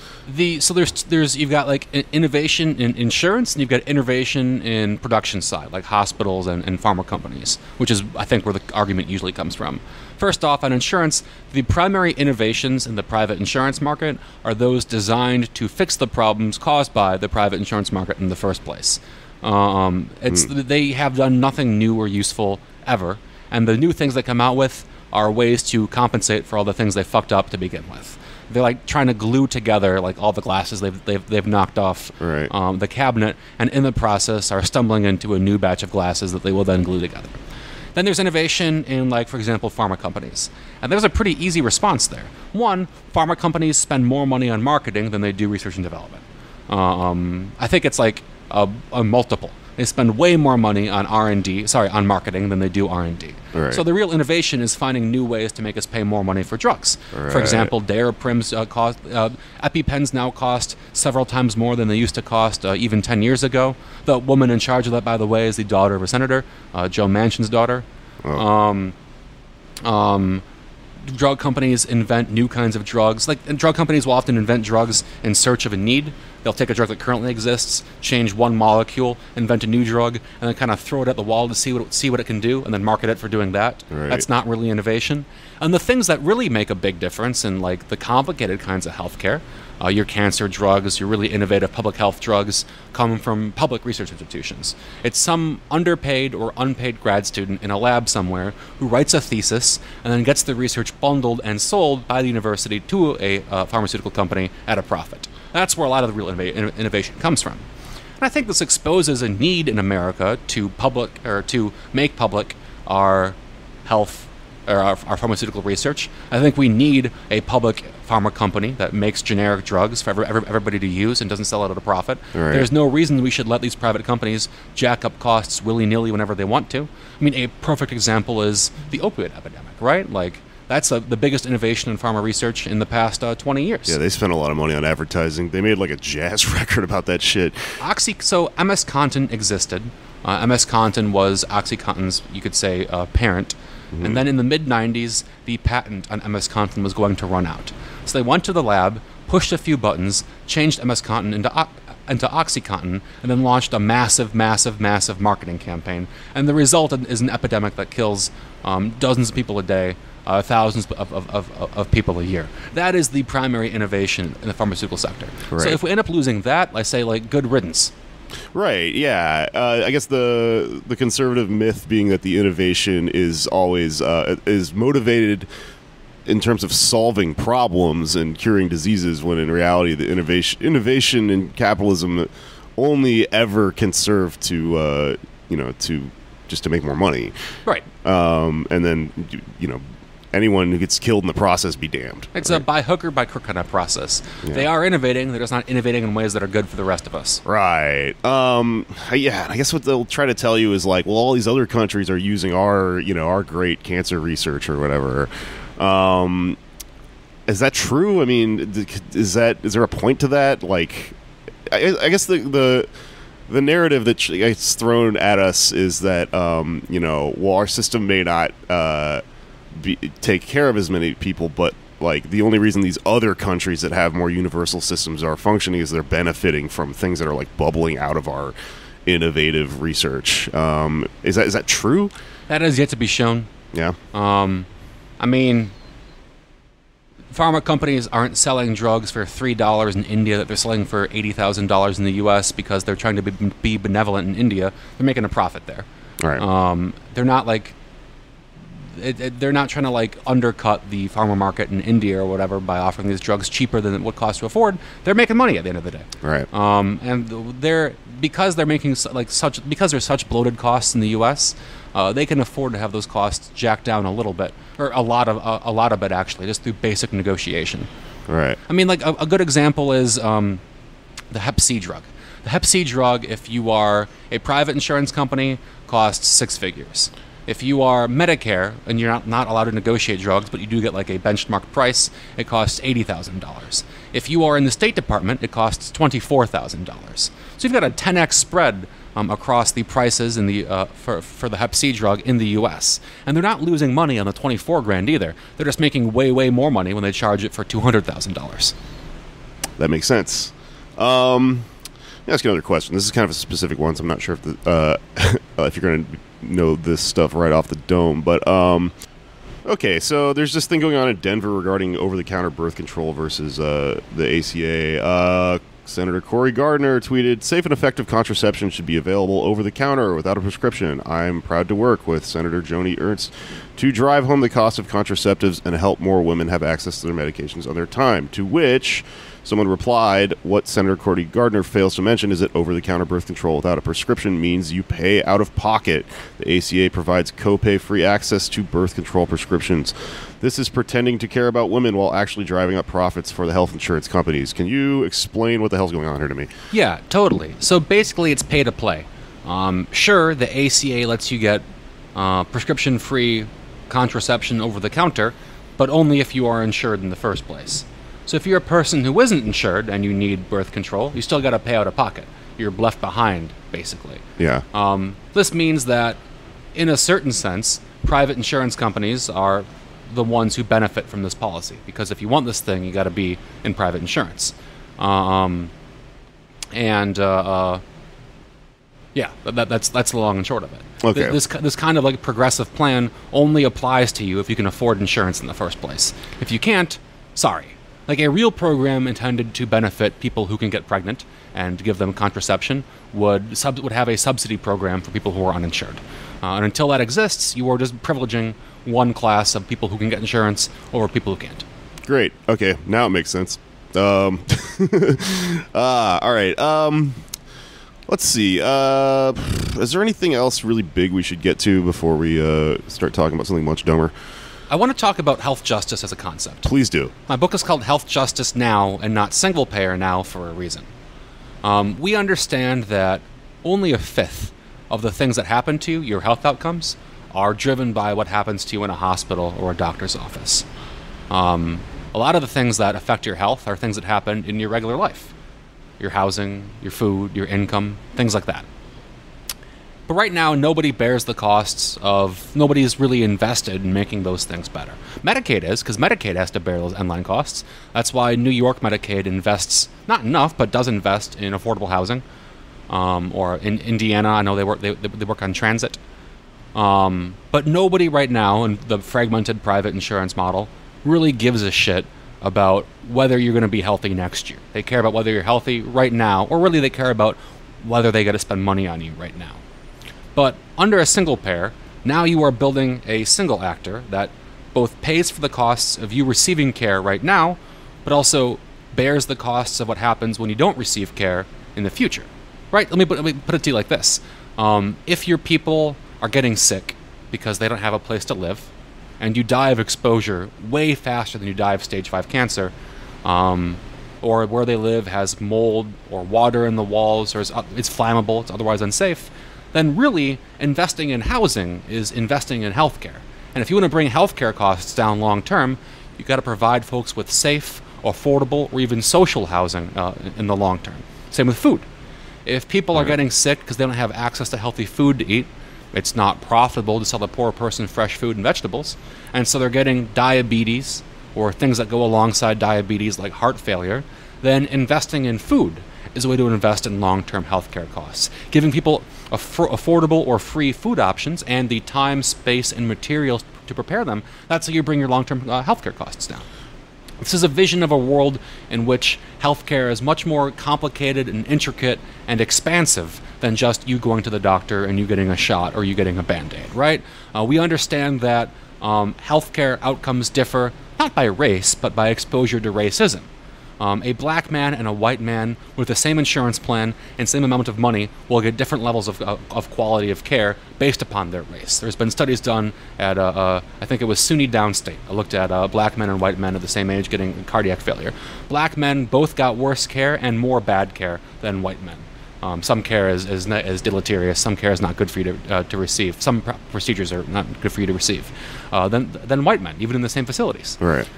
Speaker 3: So there's you've got like innovation in insurance, and you've got innovation in production side, like hospitals and pharma companies, which is, I think, where the argument usually comes from. First off, on insurance, the primary innovations in the private insurance market are those designed to fix the problems caused by the private insurance market in the first place. They have done nothing new or useful ever, and the new things they come out with are ways to compensate for all the things they fucked up to begin with. They're like trying to glue together like all the glasses they've knocked off the cabinet, and in the process are stumbling into a new batch of glasses that they will then glue together. Then there's innovation in, like, for example, pharma companies. And there's a pretty easy response there. One, pharma companies spend more money on marketing than they do research and development. I think it's like a multiple. They spend way more money on on marketing than they do R&D.
Speaker 2: Right.
Speaker 3: So the real innovation is finding new ways to make us pay more money for drugs.
Speaker 2: Right.
Speaker 3: For example, Daraprim's EpiPens now cost several times more than they used to cost even 10 years ago. The woman in charge of that, by the way, is the daughter of a senator, Joe Manchin's daughter.
Speaker 2: Oh.
Speaker 3: Drug companies invent new kinds of drugs. And drug companies will often invent drugs in search of a need. They'll take a drug that currently exists, change one molecule, invent a new drug, and then kind of throw it at the wall to see what it can do, and then market it for doing that.
Speaker 2: Right.
Speaker 3: That's not really innovation. And the things that really make a big difference in, like, the complicated kinds of healthcare, your cancer drugs, your really innovative public health drugs, come from public research institutions. It's some underpaid or unpaid grad student in a lab somewhere who writes a thesis and then gets the research bundled and sold by the university to a pharmaceutical company at a profit. That's where a lot of the real innovation comes from. And I think this exposes a need in America to make public our health or our pharmaceutical research. I think we need a public pharma company that makes generic drugs for everybody to use and doesn't sell it at a profit.
Speaker 2: Right.
Speaker 3: There's no reason we should let these private companies jack up costs willy-nilly whenever they want to. I mean, a perfect example is the opioid epidemic, right? Like, that's the biggest innovation in pharma research in the past 20 years.
Speaker 2: Yeah, they spent a lot of money on advertising. They made like a jazz record about that shit.
Speaker 3: So MS Contin existed. MS Contin was OxyContin's, you could say, parent. Mm-hmm. And then in the mid-90s, the patent on MS Contin was going to run out. So they went to the lab, pushed a few buttons, changed MS Contin into OxyContin, and then launched a massive marketing campaign. And the result is an epidemic that kills dozens of people a day, thousands of people a year. That is the primary innovation in the pharmaceutical sector.
Speaker 2: Right.
Speaker 3: So if we end up losing that, I say, like, good riddance.
Speaker 2: Right, yeah. I guess the conservative myth being that the innovation is always is motivated in terms of solving problems and curing diseases, when in reality the innovation in capitalism only ever can serve to just to make more money.
Speaker 3: Right.
Speaker 2: And then anyone who gets killed in the process be damned.
Speaker 3: It's
Speaker 2: right?
Speaker 3: a by hook or by crook kind of process.
Speaker 2: Yeah.
Speaker 3: They are innovating, they're just not innovating in ways that are good for the rest of us.
Speaker 2: Right. Yeah, I guess what they'll try to tell you is like, well, all these other countries are using our great cancer research or whatever. Is that true? I mean, is there a point to that? Like, I guess the narrative that gets thrown at us is that well, our system may not take care of as many people, but like the only reason these other countries that have more universal systems are functioning is they're benefiting from things that are like bubbling out of our innovative research. Is that true? That
Speaker 3: has yet to be shown.
Speaker 2: Yeah.
Speaker 3: I mean, pharma companies aren't selling drugs for $3 in India that they're selling for $80,000 in the U.S. because they're trying to be benevolent in India. They're making a profit there.
Speaker 2: All right.
Speaker 3: They're not like they're not trying to like undercut the pharma market in India or whatever by offering these drugs cheaper than it would cost to afford. They're making money at the end of the day,
Speaker 2: Right.
Speaker 3: and because there's such bloated costs in the U.S. They can afford to have those costs jacked down a little bit, or a lot of it actually, just through basic negotiation.
Speaker 2: Right.
Speaker 3: I mean, like a good example is the Hep C drug. The Hep C drug, if you are a private insurance company, costs 6 figures. If you are Medicare and you're not allowed to negotiate drugs, but you do get like a benchmark price, it costs $80,000. If you are in the State Department, it costs $24,000. So you've got a 10x spread across the prices in the for the Hep C drug in the U.S. And they're not losing money on the $24,000 either. They're just making way more money when they charge it for $200,000.
Speaker 2: That makes sense. Let me ask you another question. This is kind of a specific one, so I'm not sure if you're going to know this stuff right off the dome. But okay, so there's this thing going on in Denver regarding over-the-counter birth control versus the ACA. Senator Cory Gardner tweeted, "Safe and effective contraception should be available over the counter without a prescription. I'm proud to work with Senator Joni Ernst to drive home the cost of contraceptives and help more women have access to their medications on their time." To which someone replied, "What Senator Cory Gardner fails to mention is that over-the-counter birth control without a prescription means you pay out of pocket. The ACA provides copay-free access to birth control prescriptions. This is pretending to care about women while actually driving up profits for the health insurance companies." Can you explain what the hell's going on here to me?
Speaker 3: Yeah, totally. So basically it's pay to play. Sure, the ACA lets you get prescription-free contraception over the counter, but only if you are insured in the first place. So if you're a person who isn't insured and you need birth control, you still got to pay out of pocket. You're left behind, basically.
Speaker 2: Yeah.
Speaker 3: This means that, in a certain sense, private insurance companies are the ones who benefit from this policy, because if you want this thing, you got to be in private insurance. Yeah, that's the long and short of it.
Speaker 2: Okay.
Speaker 3: This kind of like progressive plan only applies to you if you can afford insurance in the first place. If you can't, sorry. Like a real program intended to benefit people who can get pregnant and give them contraception would have a subsidy program for people who are uninsured. And until that exists, you are just privileging one class of people who can get insurance over people who can't.
Speaker 2: Great. Okay, now it makes sense. All right. Let's see. Is there anything else really big we should get to before we start talking about something much dumber?
Speaker 3: I want to talk about health justice as a concept.
Speaker 2: Please do.
Speaker 3: My book is called Health Justice Now and not Singlepayer Now for a reason. We understand that only a fifth of the things that happen to you, your health outcomes, are driven by what happens to you in a hospital or a doctor's office. A lot of the things that affect your health are things that happen in your regular life. Your housing, your food, your income, things like that. But right now, nobody bears the costs of, nobody's really invested in making those things better. Medicaid is, because Medicaid has to bear those end-line costs. That's why New York Medicaid invests, not enough, but does invest in affordable housing. Or in Indiana, I know they work on transit. But nobody right now in the fragmented private insurance model really gives a shit about whether you're going to be healthy next year. They care about whether you're healthy right now, or really they care about whether they got to spend money on you right now. But under a single payer, now you are building a single actor that both pays for the costs of you receiving care right now, but also bears the costs of what happens when you don't receive care in the future. Right? Let me put it to you like this. If your people are getting sick because they don't have a place to live, and you die of exposure way faster than you die of stage 5 cancer, or where they live has mold or water in the walls, or it's flammable, it's otherwise unsafe, then really investing in housing is investing in healthcare. And if you want to bring healthcare costs down long term, you've got to provide folks with safe, affordable, or even social housing in the long term. Same with food. If people are getting sick because they don't have access to healthy food to eat, it's not profitable to sell the poor person fresh food and vegetables, and so they're getting diabetes or things that go alongside diabetes like heart failure, then investing in food is a way to invest in long-term healthcare costs. Giving people affordable or free food options and the time, space, and materials to prepare them, that's how you bring your long-term healthcare costs down. This is a vision of a world in which healthcare is much more complicated and intricate and expansive than just you going to the doctor and you getting a shot or you getting a Band-Aid, right? We understand that healthcare outcomes differ not by race, but by exposure to racism. A black man and a white man with the same insurance plan and same amount of money will get different levels of quality of care based upon their race. There's been studies done at, I think it was SUNY Downstate. I looked at black men and white men of the same age getting cardiac failure. Black men both got worse care and more bad care than white men. Some care is deleterious. Some care is not good for you to receive. Some procedures are not good for you to receive than white men, even in the same facilities.
Speaker 2: Right.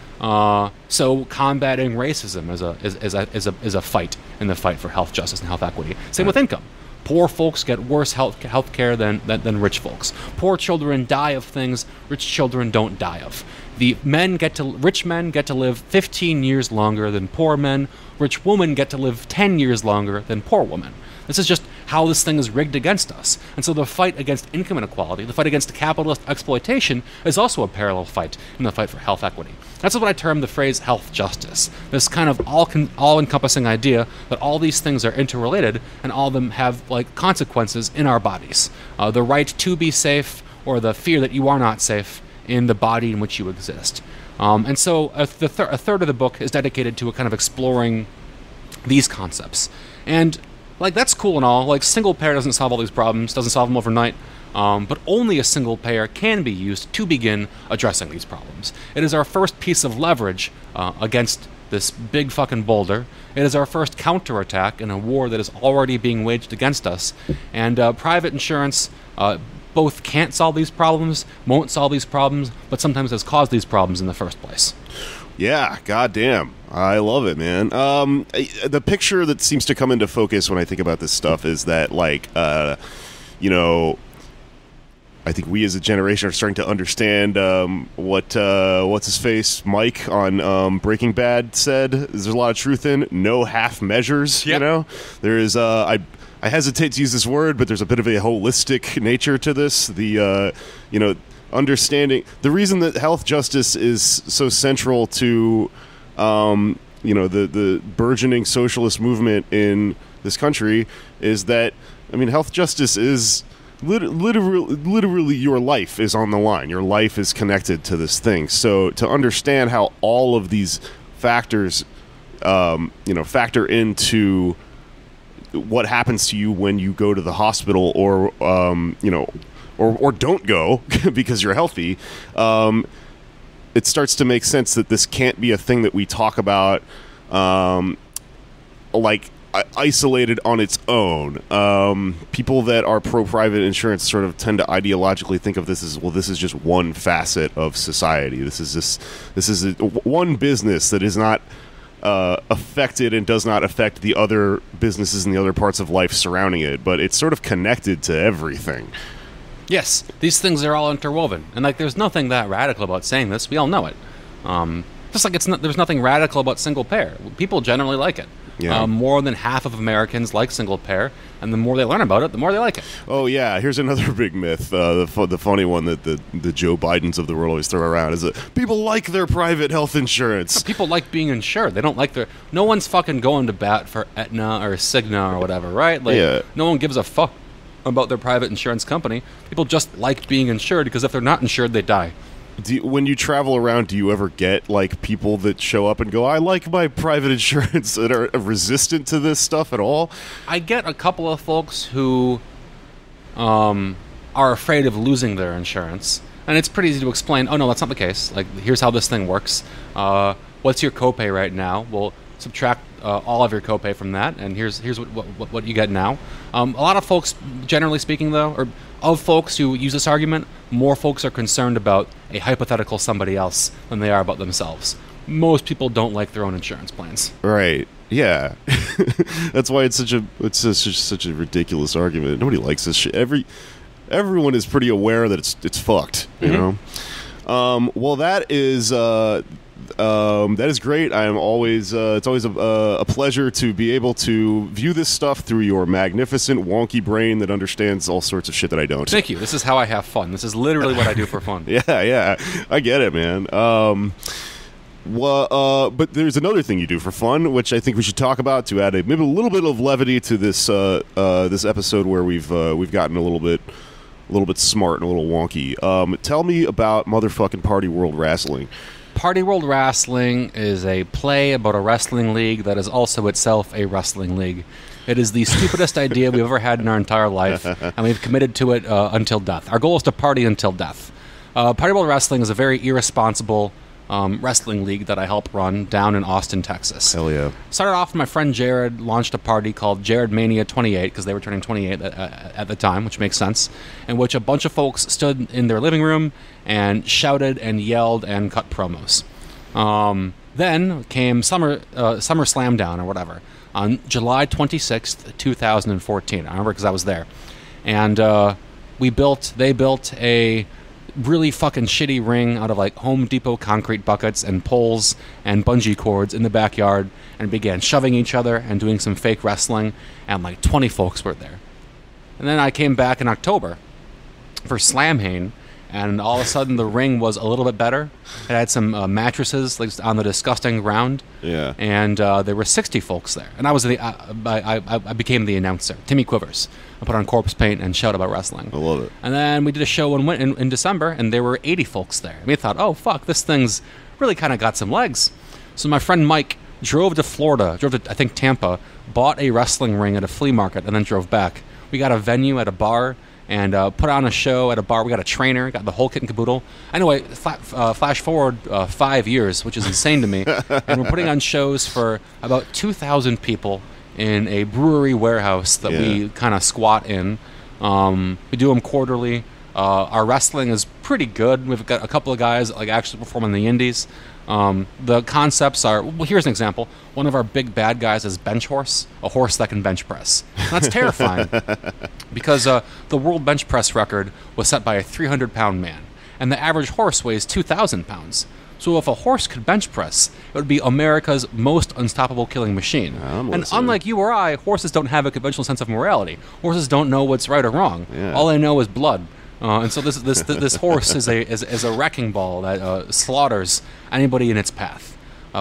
Speaker 3: So combating racism is a fight in the fight for health justice and health equity. Same with income. Poor folks get worse health care than rich folks. Poor children die of things rich children don't die of. Rich men get to live 15 years longer than poor men. Rich women get to live 10 years longer than poor women. This is just how this thing is rigged against us. And so the fight against income inequality, the fight against capitalist exploitation, is also a parallel fight in the fight for health equity. That's what I term the phrase health justice. This kind of all-encompassing idea that all these things are interrelated and all of them have consequences in our bodies. The right to be safe or the fear that you are not safe in the body in which you exist. And so a third of the book is dedicated to a kind of exploring these concepts. And that's cool and all. Single payer doesn't solve all these problems, doesn't solve them overnight, but only a single payer can be used to begin addressing these problems. It is our first piece of leverage against this big fucking boulder. It is our first counterattack in a war that is already being waged against us. And private insurance both can't solve these problems, won't solve these problems, but sometimes has caused these problems in the first place.
Speaker 2: Yeah, goddamn. I love it, man. The picture that seems to come into focus when I think about this stuff is that, I think we as a generation are starting to understand what's his face, Mike on Breaking Bad said. There's a lot of truth in no half measures.
Speaker 3: Yep.
Speaker 2: You know, there is. I hesitate to use this word, but there's a bit of a holistic nature to this. Understanding the reason that health justice is so central to the burgeoning socialist movement in this country is that health justice is literally your life is on the line. Your life is connected to this thing. So to understand how all of these factors factor into what happens to you when you go to the hospital or don't go because you're healthy, it starts to make sense that this can't be a thing that we talk about isolated on its own. People that are pro-private insurance sort of tend to ideologically think of this as, well, this is just one facet of society. This is one business that is not affected and does not affect the other businesses and the other parts of life surrounding it, but it's sort of connected to everything.
Speaker 3: Yes, these things are all interwoven, and there's nothing that radical about saying this. We all know it. Just like there's nothing radical about single payer. People generally like it.
Speaker 2: Yeah.
Speaker 3: More than half of Americans like single payer, and the more they learn about it, the more they like it.
Speaker 2: Oh yeah, here's another big myth. The funny one that the Joe Bidens of the world always throw around is that people like their private health insurance.
Speaker 3: People like being insured. They don't like their. No one's fucking going to bat for Aetna or Cigna or whatever, right? No one gives a fuck about their private insurance company. People just like being insured because if they're not insured, they die.
Speaker 2: When you travel around, do you ever get people that show up and go, I like my private insurance, that are resistant to this stuff at all?
Speaker 3: I get a couple of folks who are afraid of losing their insurance, and it's pretty easy to explain, oh no, that's not the case. Here's how this thing works. What's your copay right now? We'll subtract all of your copay from that, and here's what you get now. A lot of folks, generally speaking, though, or of folks who use this argument, more folks are concerned about a hypothetical somebody else than they are about themselves. Most people don't like their own insurance plans.
Speaker 2: Right. Yeah. That's why it's such a ridiculous argument. Nobody likes this shit. Everyone is pretty aware that it's fucked, you know? Well, that is great. I am always it's always a pleasure to be able to view this stuff through your magnificent wonky brain that understands all sorts of shit that I don't.
Speaker 3: Thank you. This is how I have fun. This is literally what I do for fun.
Speaker 2: Yeah, I get it, man. But there's another thing you do for fun, which I think we should talk about to add maybe a little bit of levity to this this episode where we've gotten a little a little bit smart and a little wonky. Tell me about motherfucking Party World Wrestling.
Speaker 3: Party World Wrestling is a play about a wrestling league that is also itself a wrestling league. It is the stupidest idea we've ever had in our entire life, and we've committed to it until death. Our goal is to party until death. Party World Wrestling is a very irresponsible wrestling league that I help run down in Austin, Texas.
Speaker 2: Hell yeah.
Speaker 3: Started off, my friend Jared launched a party called Jared Mania 28, because they were turning 28 at the time, which makes sense, in which a bunch of folks stood in their living room and shouted and yelled and cut promos. Then came Summer Slam Down, or whatever, on July 26th, 2014. I remember because I was there. And they built a really fucking shitty ring out of like Home Depot concrete buckets and poles and bungee cords in the backyard, and began shoving each other and doing some fake wrestling, and like 20 folks were there. And then I came back in October for Slamhane, and all of a sudden the ring was a little bit better. It had some mattresses like on the disgusting ground.
Speaker 2: Yeah.
Speaker 3: And there were 60 folks there, and I was I became the announcer, Timmy Quivers. I put on corpse paint and shout about wrestling.
Speaker 2: I love it.
Speaker 3: And then we did a show in December, and there were 80 folks there. And we thought, oh fuck, this thing's really kind of got some legs. So my friend Mike drove to Florida, drove to I think Tampa, bought a wrestling ring at a flea market, and then drove back. We got a venue at a bar, and put on a show at a bar. We got a trainer, got the whole kit and caboodle. Anyway, flash forward 5 years, which is insane to me, and we're putting on shows for about 2,000 people in a brewery warehouse that we kind of squat in. We do them quarterly. Our wrestling is pretty good. We've got a couple of guys that like actually perform in the indies. The concepts are, well, here's an example. One of our big bad guys is Bench Horse, a horse that can bench press. And that's terrifying because the world bench press record was set by a 300-pound man, and the average horse weighs 2,000 pounds. So if a horse could bench press, it would be America's most unstoppable killing machine. And unlike you or I, horses don't have a conventional sense of morality. Horses don't know what's right or wrong.
Speaker 2: Yeah.
Speaker 3: All they know is blood. And so this horse is a wrecking ball that slaughters anybody in its path.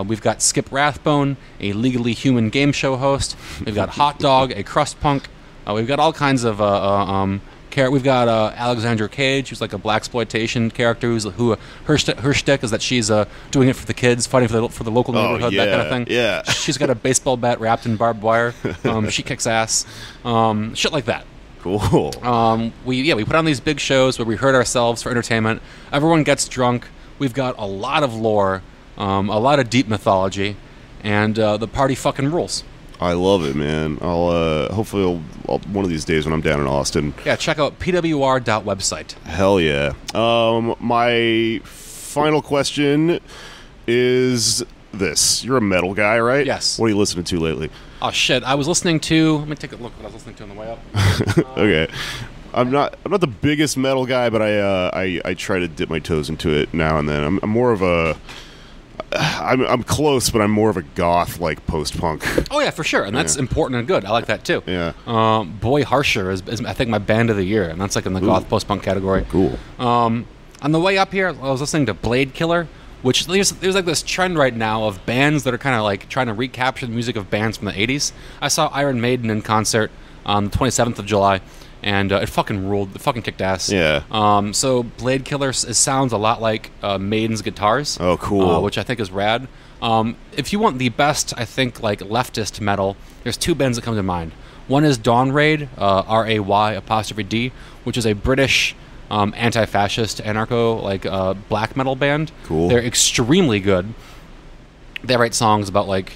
Speaker 3: We've got Skip Rathbone, a legally human game show host. We've got Hot Dog, a crust punk. We've got all kinds of we've got Alexandra Cage, who's like a blaxploitation character. Her shtick is that she's doing it for the kids, fighting for the local neighborhood, that kind of thing.
Speaker 2: Yeah.
Speaker 3: She's got a baseball bat wrapped in barbed wire. She kicks ass. Shit like that.
Speaker 2: Cool.
Speaker 3: We put on these big shows where we hurt ourselves for entertainment. Everyone gets drunk. We've got a lot of lore, a lot of deep mythology, and the party fucking rules.
Speaker 2: I love it, man. Hopefully one of these days when I'm down in Austin.
Speaker 3: Yeah, check out pwr.website.
Speaker 2: Hell yeah. My final question is this. You're a metal guy, right?
Speaker 3: Yes.
Speaker 2: What are you listening to lately?
Speaker 3: Oh shit! I was listening to. Let me take a look what I was listening to on the way up.
Speaker 2: Okay. I'm not the biggest metal guy, but I try to dip my toes into it now and then. I'm more of a I'm close, but I'm more of a goth, like post-punk.
Speaker 3: Oh yeah, for sure, and that's important and good. I like that too.
Speaker 2: Yeah.
Speaker 3: Boy Harsher is I think my band of the year, and that's like in the goth post-punk category.
Speaker 2: Cool.
Speaker 3: On the way up here, I was listening to Blade Killer, which there's like this trend right now of bands that are kind of like trying to recapture the music of bands from the 80s. I saw Iron Maiden in concert on the 27th of July, and it fucking ruled. It fucking kicked ass.
Speaker 2: Yeah.
Speaker 3: So Blade Killer sounds a lot like Maiden's guitars.
Speaker 2: Oh, cool.
Speaker 3: Which I think is rad. If you want the best, I think, like leftist metal, there's two bands that come to mind. One is Dawn Raid, RAY''D, which is a British anti-fascist anarcho like black metal band.
Speaker 2: Cool.
Speaker 3: They're extremely good. They write songs about like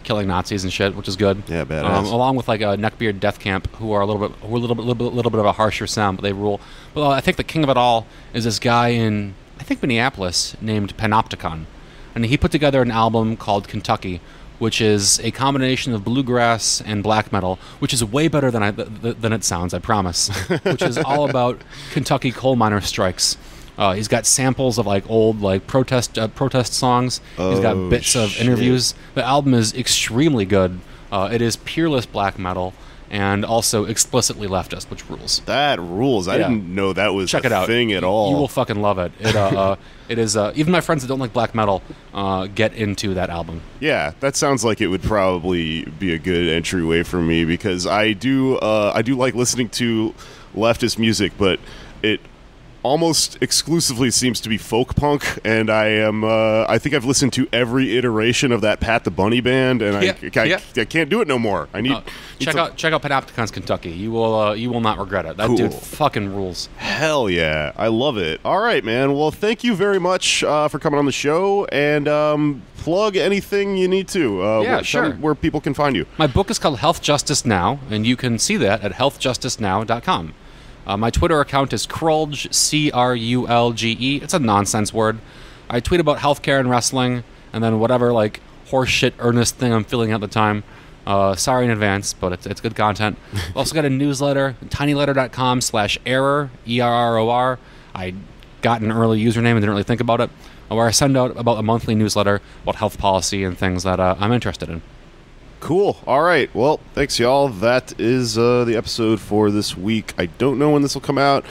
Speaker 3: killing Nazis and shit, which is good.
Speaker 2: Yeah, badass.
Speaker 3: Along with like Neckbeard Death Camp, who are a little bit of a harsher sound, but they rule. But I think the king of it all is this guy in I think Minneapolis named Panopticon, and he put together an album called Kentucky, which is a combination of bluegrass and black metal, which is way better than it sounds, I promise. Which is all about Kentucky coal miner strikes. He's got samples of like old like protest songs. He's got bits of interviews. The album is extremely good. It is peerless black metal and also explicitly leftist, which rules.
Speaker 2: That rules. I didn't know that was
Speaker 3: Check it out.
Speaker 2: Thing at all.
Speaker 3: You will fucking love it. It is. Even my friends that don't like black metal get into that album.
Speaker 2: Yeah, that sounds like it would probably be a good entryway for me because I do like listening to leftist music, but it almost exclusively seems to be folk punk, and I think I've listened to every iteration of that Pat the Bunny band, and I can't do it no more. I need
Speaker 3: check out Panopticon's Kentucky. You will not regret it. That
Speaker 2: Cool.
Speaker 3: dude fucking rules.
Speaker 2: Hell yeah, I love it. All right, man. Well, thank you very much for coming on the show, and plug anything you need to.
Speaker 3: Sure.
Speaker 2: Where people can find you.
Speaker 3: My book is called Health Justice Now, and you can see that at healthjusticenow.com. My Twitter account is Krulge, Crulge. It's a nonsense word. I tweet about healthcare and wrestling, and then whatever like horseshit earnest thing I'm feeling at the time. Sorry in advance, but it's good content. I've also got a newsletter, tinyletter.com/error, ERROR. I got an early username and didn't really think about it, where I send out about a monthly newsletter about health policy and things that I'm interested in.
Speaker 2: Cool. All right. Well, thanks, y'all. That is the episode for this week. I don't know when this will come out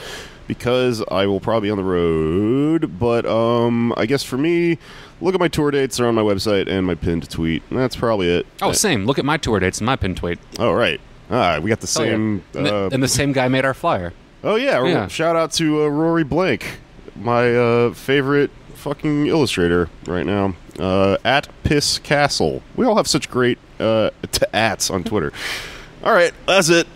Speaker 2: because I will probably be on the road. But I guess for me, look at my tour dates. They're on my website and my pinned tweet. And that's probably it.
Speaker 3: Oh, same. Look at my tour dates and my pinned tweet.
Speaker 2: Oh, right. We got the same.
Speaker 3: And the same guy made our flyer.
Speaker 2: Oh, yeah.
Speaker 3: Yeah.
Speaker 2: Shout out to Rory Blank, my favorite fucking illustrator right now. At Piss Castle. We all have such great ats on Twitter. All right, that's it.